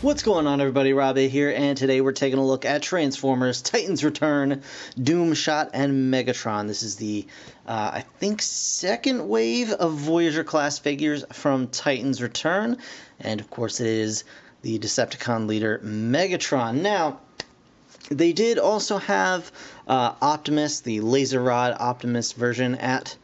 What's going on, everybody? Robbie here, and today we're taking a look at Transformers, Titans Return, Doomshot, and Megatron. This is the, I think, second wave of Voyager-class figures from Titans Return, and of course it is the Decepticon leader, Megatron. Now, they did also have Optimus, the Laser Rod Optimus version at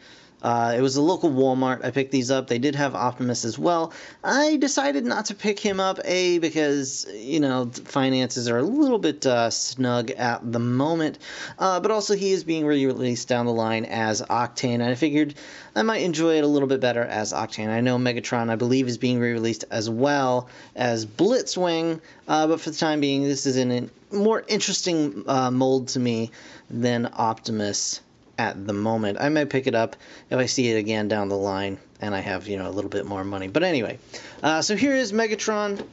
it was a local Walmart. I picked these up. They did have Optimus as well. I decided not to pick him up, because, you know, finances are a little bit snug at the moment. But also he is being re-released down the line as Octane. And I figured I might enjoy it a little bit better as Octane. I know Megatron, I believe, is being re-released as well as Blitzwing. But for the time being, this is in a more interesting mold to me than Optimus at the moment. I might pick it up if I see it again down the line and I have, you know, a little bit more money. But anyway, so here is Megatron.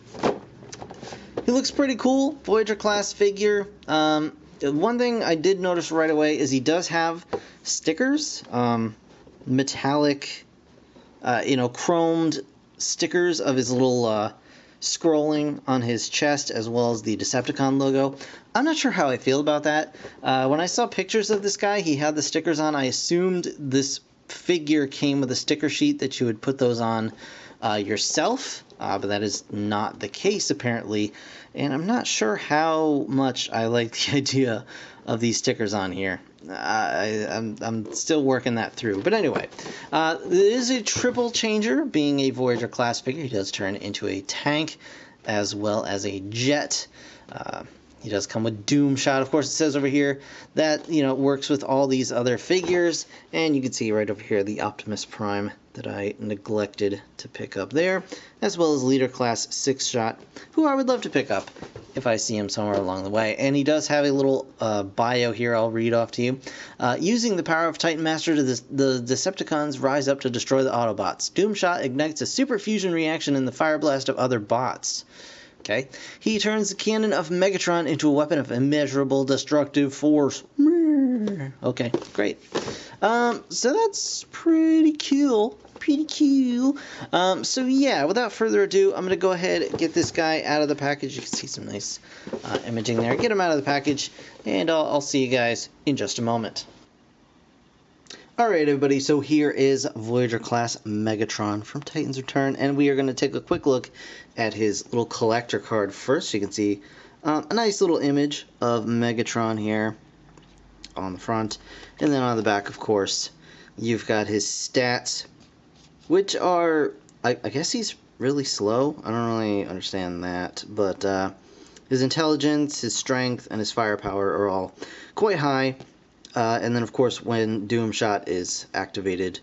He looks pretty cool, Voyager class figure. One thing I did notice right away is he does have stickers, metallic, chromed stickers of his little scrolling on his chest, as well as the Decepticon logo. I'm not sure how I feel about that. When I saw pictures of this guy, he had the stickers on. I assumed this figure came with a sticker sheet that you would put those on yourself, but that is not the case apparently, and I'm not sure how much I like the idea of these stickers on here. I'm still working that through. But anyway, it is a triple changer, being a Voyager class figure. He does turn into a tank as well as a jet. He does come with Doomshot. Of course, it says over here that, you know, it works with all these other figures. And you can see right over here the Optimus Prime that I neglected to pick up there, as well as Leader Class 6-Shot, who I would love to pick up if I see him somewhere along the way. And he does have a little bio here I'll read off to you. Using the power of Titan Master, the Decepticons rise up to destroy the Autobots. Doomshot ignites a super fusion reaction in the fire blast of other bots. Okay. He turns the cannon of Megatron into a weapon of immeasurable destructive force. Okay, great. So that's pretty cool. So yeah, without further ado, I'm going to go ahead and get this guy out of the package. You can see some nice imaging there. Get him out of the package, and I'll see you guys in just a moment. Alright, everybody, so here is Voyager class Megatron from Titans Return, and we are going to take a quick look at his little collector card first. So you can see a nice little image of Megatron here on the front, and then on the back, of course, you've got his stats, which are, I guess he's really slow. I don't really understand that, but his intelligence, his strength, and his firepower are all quite high. And then, of course, when Doomshot is activated,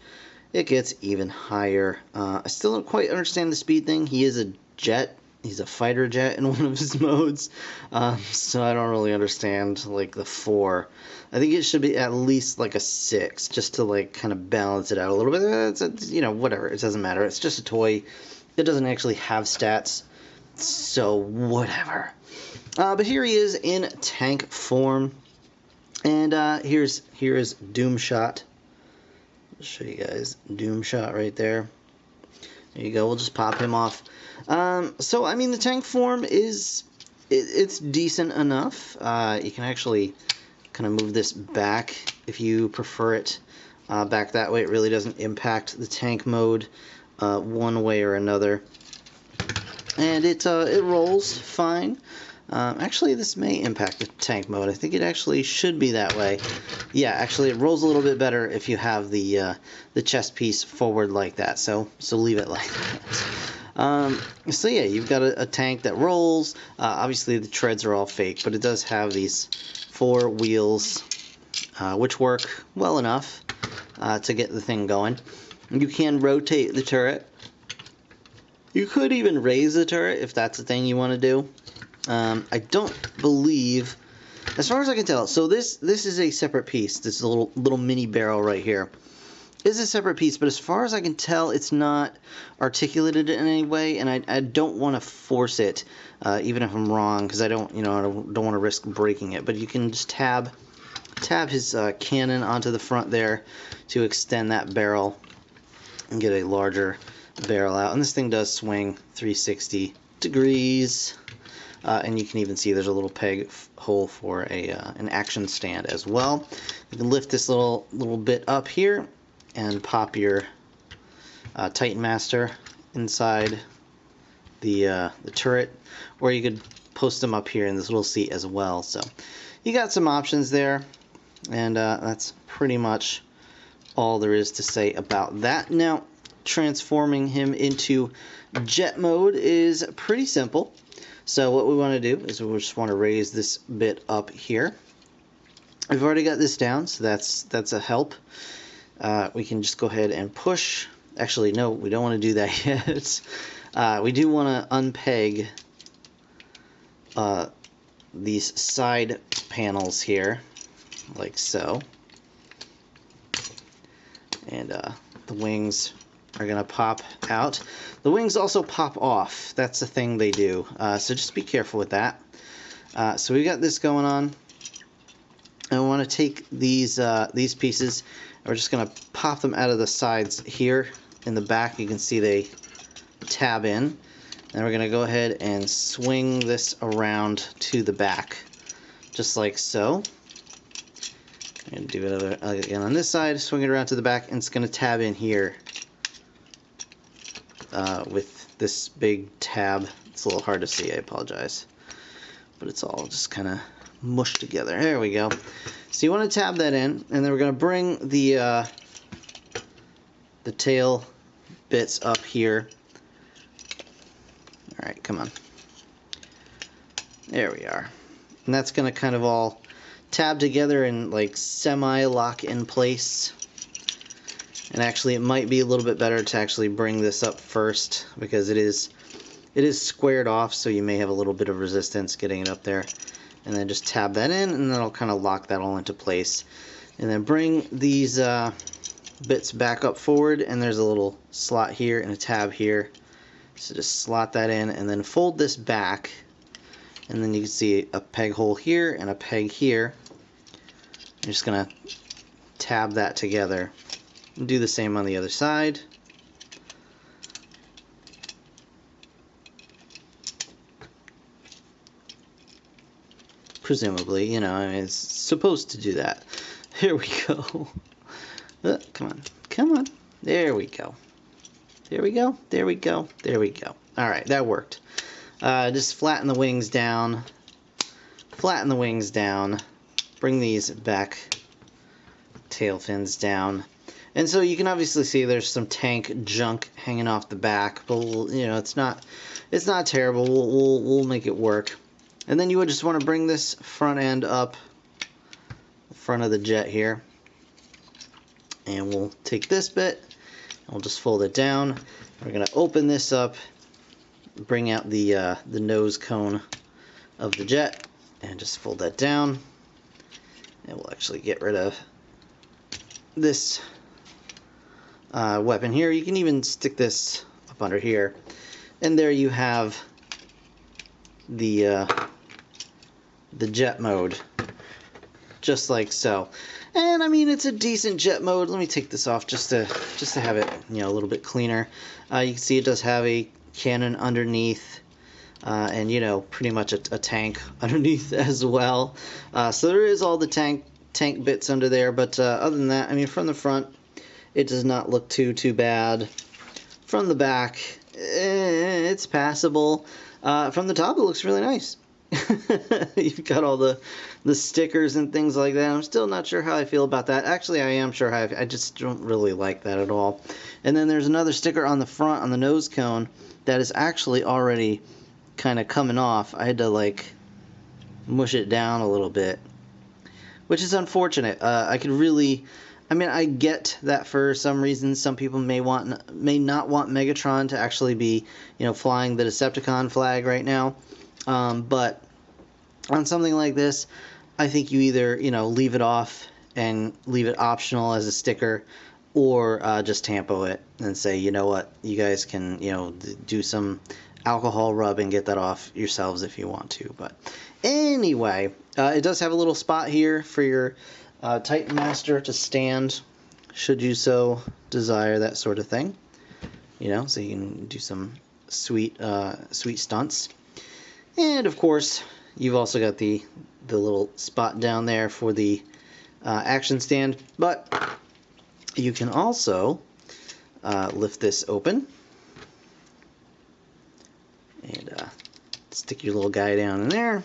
it gets even higher. I still don't quite understand the speed thing. He is a jet. He's a fighter jet in one of his modes. So I don't really understand, like, the 4. I think it should be at least, like, a 6, just to, like, kind of balance it out a little bit. It's you know, whatever. It doesn't matter. It's just a toy. It doesn't actually have stats. So, whatever. But here he is in tank form. And here is Doomshot. I'll show you guys Doomshot right there. There you go. We'll just pop him off. So I mean, the tank form is it's decent enough. You can actually kind of move this back if you prefer it back that way. It really doesn't impact the tank mode one way or another, and it rolls fine. Actually, this may impact the tank mode. I think it actually should be that way. Yeah, actually, it rolls a little bit better if you have the chest piece forward like that. So leave it like that. So yeah, you've got a tank that rolls. Obviously, the treads are all fake, but it does have these 4 wheels, which work well enough to get the thing going. You can rotate the turret. You could even raise the turret if that's the thing you want to do. I don't believe, as far as I can tell, so this is a separate piece. This is a little mini barrel right here. Is a separate piece, but as far as I can tell, it's not articulated in any way, and I don't want to force it, even if I'm wrong, because I don't want to risk breaking it. But you can just tab his cannon onto the front there to extend that barrel and get a larger barrel out. And this thing does swing 360 degrees. And you can even see there's a little peg hole for an action stand as well. You can lift this little bit up here and pop your Titan Master inside the turret, or you could post them up here in this little seat as well. So you got some options there, and that's pretty much all there is to say about that. Now, transforming him into jet mode is pretty simple. So what we want to do is we just want to raise this bit up here. We've already got this down, so that's a help. We can just go ahead and push. Actually, no, we don't want to do that yet. We do want to unpeg these side panels here, like so. And the wings are going to pop out. The wings also pop off. That's the thing they do. So just be careful with that. So we got this going on. And we want to take these pieces, and we're just going to pop them out of the sides here. In the back, you can see they tab in. And we're going to go ahead and swing this around to the back, just like so. I'm going to do it again on this side, swing it around to the back, and it's going to tab in here with this big tab. It's a little hard to see, I apologize. But it's all just kind of mushed together. There we go. So you want to tab that in, and then we're going to bring the tail bits up here. Alright, come on. There we are. And that's going to kind of all tab together and like semi-lock in place. And actually it might be a little bit better to actually bring this up first, because it is squared off, so you may have a little bit of resistance getting it up there. And then just tab that in, and that'll kind of lock that all into place. And then bring these bits back up forward, and there's a little slot here and a tab here. So just slot that in and then fold this back, and then you can see a peg hole here and a peg here. I'm just going to tab that together and do the same on the other side. Presumably, you know, I mean, it's supposed to do that. Here we go. Come on, come on. There we go. There we go, there we go, there we go. Alright, that worked. Just flatten the wings down. Flatten the wings down. Bring these back tail fins down. And so you can obviously see there's some tank junk hanging off the back, but you know, it's not terrible. We'll make it work. And then you would just want to bring this front end up, the front of the jet here. And we'll take this bit, we'll just fold it down. We're going to open this up, bring out the nose cone of the jet, and just fold that down. And we'll actually get rid of this weapon here. You can even stick this up under here. And there you have the jet mode, just like so. And I mean, it's a decent jet mode. Let me take this off just to have it, you know, a little bit cleaner. You can see it does have a cannon underneath, and you know, pretty much a tank underneath as well. So there is all the tank bits under there. But other than that, I mean, from the front, it does not look too bad. From the back, it's passable. From the top, it looks really nice. You've got all the stickers and things like that. I'm still not sure how I feel about that. Actually, I am sure how I just don't really like that at all. And then there's another sticker on the front, on the nose cone, that is actually already kind of coming off. I had to like mush it down a little bit, which is unfortunate. I could really, I mean, I get that for some reason some people may not want Megatron to actually be, you know, flying the Decepticon flag right now. But on something like this, I think you either, you know, leave it off and leave it optional as a sticker, or just tampo it and say, you know what, you guys can, you know, do some alcohol rub and get that off yourselves if you want to. But anyway, it does have a little spot here for your Titan Master to stand, should you so desire, that sort of thing. You know, so you can do some sweet sweet stunts. And of course, you've also got the little spot down there for the action stand, but you can also lift this open and stick your little guy down in there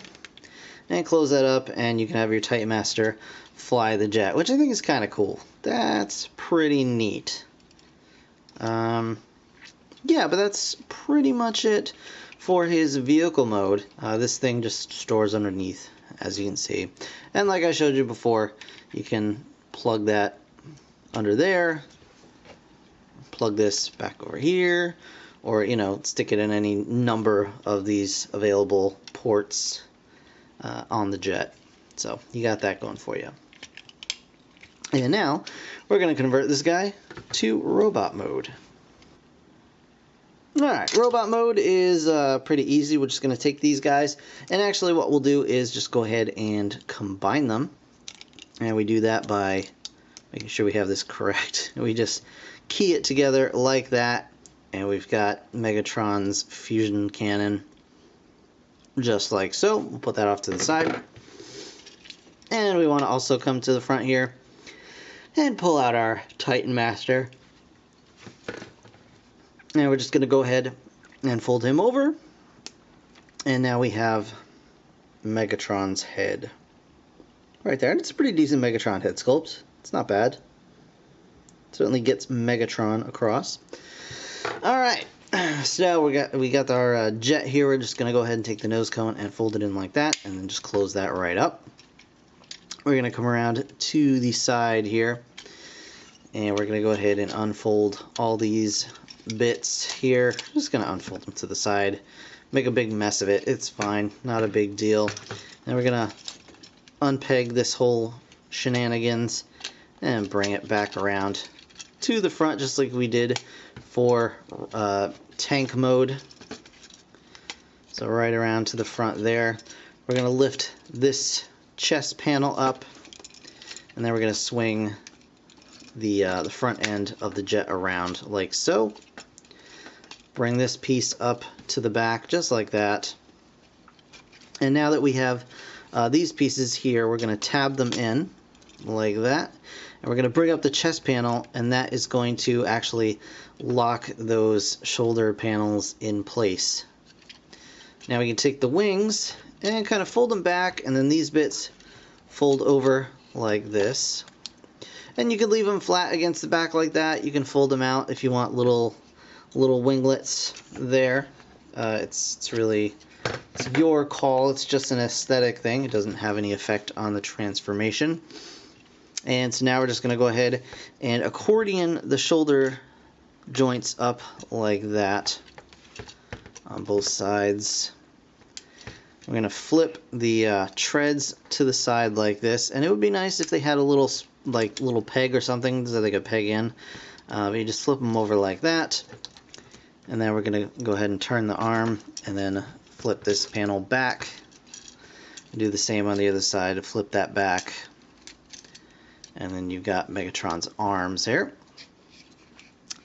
and close that up, and you can have your Titan Master fly the jet, which I think is kind of cool. That's pretty neat. Yeah, but that's pretty much it for his vehicle mode. This thing just stores underneath, as you can see. And like I showed you before, you can plug that under there, plug this back over here, or, you know, stick it in any number of these available ports on the jet. So you got that going for you. And now we're going to convert this guy to robot mode. Alright, robot mode is pretty easy. We're just going to take these guys, and actually what we'll do is just go ahead and combine them. And we do that by making sure we have this correct. We just key it together like that, and we've got Megatron's fusion cannon, just like so. We'll put that off to the side. And we want to also come to the front here and pull out our Titan Master. And we're just going to go ahead and fold him over. And now we have Megatron's head right there. And it's a pretty decent Megatron head sculpt. It's not bad. Certainly gets Megatron across. Alright, so we got our jet here. We're just going to go ahead and take the nose cone and fold it in like that, and then just close that right up. We're going to come around to the side here, and we're going to go ahead and unfold all these bits here. I'm just going to unfold them to the side, make a big mess of it. It's fine, not a big deal. Then we're going to unpeg this whole shenanigans and bring it back around to the front, just like we did for tank mode. So right around to the front there. We're going to lift this chest panel up, and then we're going to swing the front end of the jet around like so. Bring this piece up to the back just like that. And now that we have these pieces here, we're going to tab them in like that. And we're going to bring up the chest panel, and that is going to actually lock those shoulder panels in place. Now we can take the wings and kind of fold them back, and then these bits fold over like this. And you can leave them flat against the back like that. You can fold them out if you want little winglets there. It's really, it's your call. It's just an aesthetic thing. It doesn't have any effect on the transformation. And so now we're just going to go ahead and accordion the shoulder joints up like that on both sides. We're going to flip the treads to the side like this, and it would be nice if they had a little peg or something so they could peg in. But you just flip them over like that, and then we're going to go ahead and turn the arm and then flip this panel back. Do the same on the other side, flip that back, and then you've got Megatron's arms there.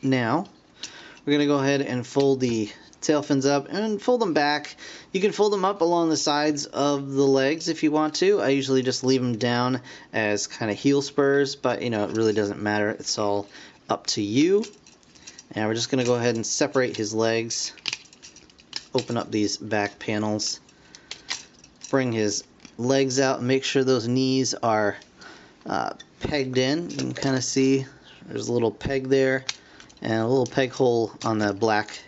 Now we're going to go ahead and fold the tail fins up and fold them back. You can fold them up along the sides of the legs if you want to. I usually just leave them down as kind of heel spurs, but you know, it really doesn't matter. It's all up to you. And we're just going to go ahead and separate his legs, open up these back panels, bring his legs out, and make sure those knees are pegged in. You can kind of see there's a little peg there and a little peg hole on the black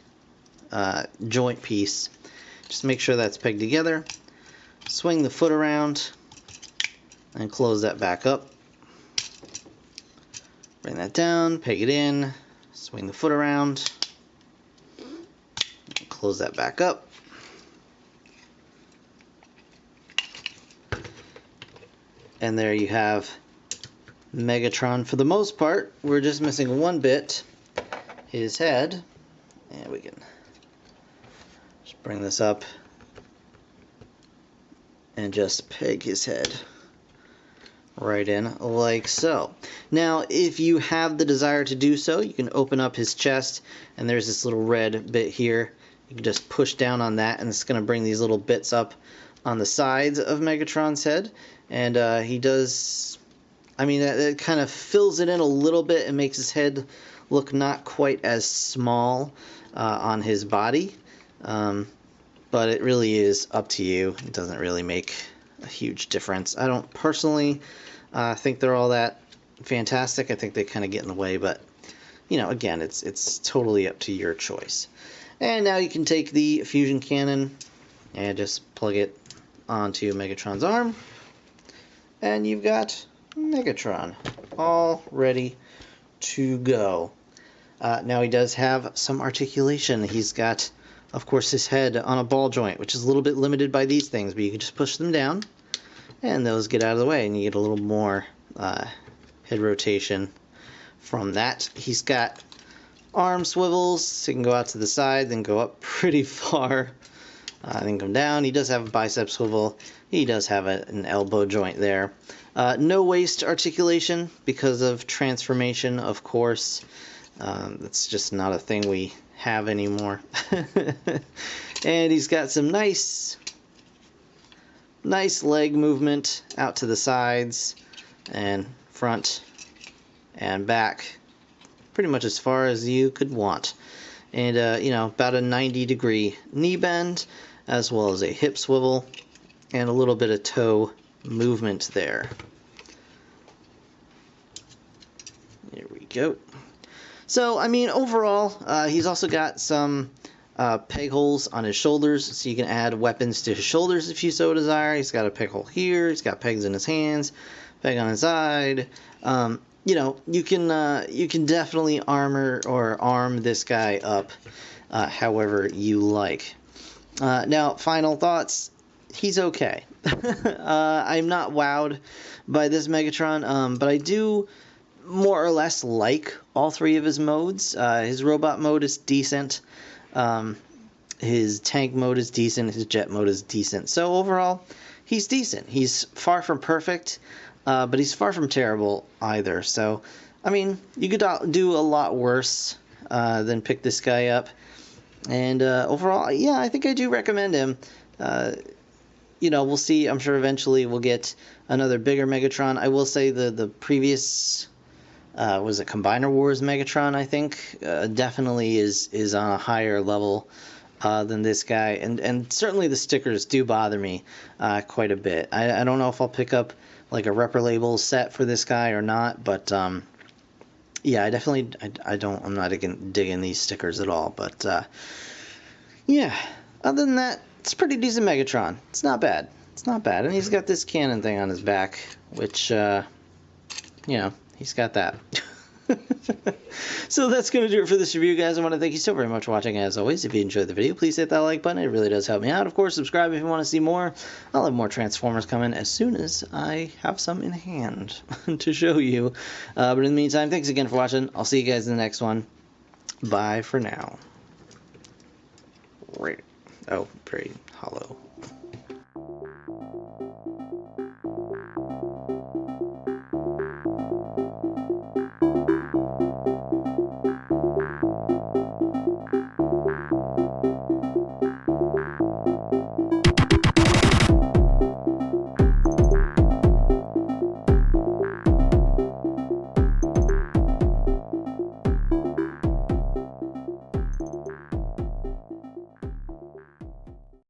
joint piece. Just make sure that's pegged together. Swing the foot around and close that back up. Bring that down, peg it in, swing the foot around, close that back up. And there you have Megatron. For the most part, we're just missing one bit, his head. And we can just bring this up and just peg his head right in like so. Now if you have the desire to do so, you can open up his chest, and there's this little red bit here. You can just push down on that, and it's going to bring these little bits up on the sides of Megatron's head. And he does, I mean, it kind of fills it in a little bit and makes his head look not quite as small on his body. But it really is up to you. It doesn't really make a huge difference. I don't personally think they're all that fantastic. I think they kind of get in the way, but you know, again, it's totally up to your choice. And now you can take the fusion cannon and just plug it onto Megatron's arm, and you've got Megatron all ready to go. Now he does have some articulation. He's got, of course, his head on a ball joint, which is a little bit limited by these things, but you can just push them down and those get out of the way, and you get a little more head rotation from that. He's got arm swivels, so you can go out to the side, then go up pretty far, then come down. He does have a bicep swivel. He does have an elbow joint there. No waist articulation because of transformation, of course. That's just not a thing we have anymore. And he's got some nice leg movement out to the sides and front and back, pretty much as far as you could want. And you know, about a 90-degree knee bend, as well as a hip swivel and a little bit of toe movement there. There we go. So, I mean, overall, he's also got some peg holes on his shoulders, so you can add weapons to his shoulders if you so desire. He's got a peg hole here. He's got pegs in his hands, peg on his side. You know, you can definitely arm this guy up however you like. Now, final thoughts. He's okay. I'm not wowed by this Megatron, but I do more or less like all three of his modes. His robot mode is decent. His tank mode is decent. His jet mode is decent. So overall, he's decent. He's far from perfect, but he's far from terrible either. So, I mean, you could do a lot worse than pick this guy up. And overall, yeah, I think I do recommend him. You know, we'll see. I'm sure eventually we'll get another bigger Megatron. I will say the previous was it Combiner Wars Megatron, I think, definitely is on a higher level than this guy, and certainly the stickers do bother me quite a bit. I don't know if I'll pick up like a Repper Label set for this guy or not, but yeah, I'm not digging these stickers at all. But yeah, other than that, it's a pretty decent Megatron. It's not bad. It's not bad, and he's got this cannon thing on his back, which you know, he's got that. So that's going to do it for this review, guys. I want to thank you so very much for watching. As always, if you enjoyed the video, please hit that like button. It really does help me out. Of course, subscribe if you want to see more. I'll have more Transformers coming as soon as I have some in hand to show you. But in the meantime, thanks again for watching. I'll see you guys in the next one. Bye for now. Oh, very hollow.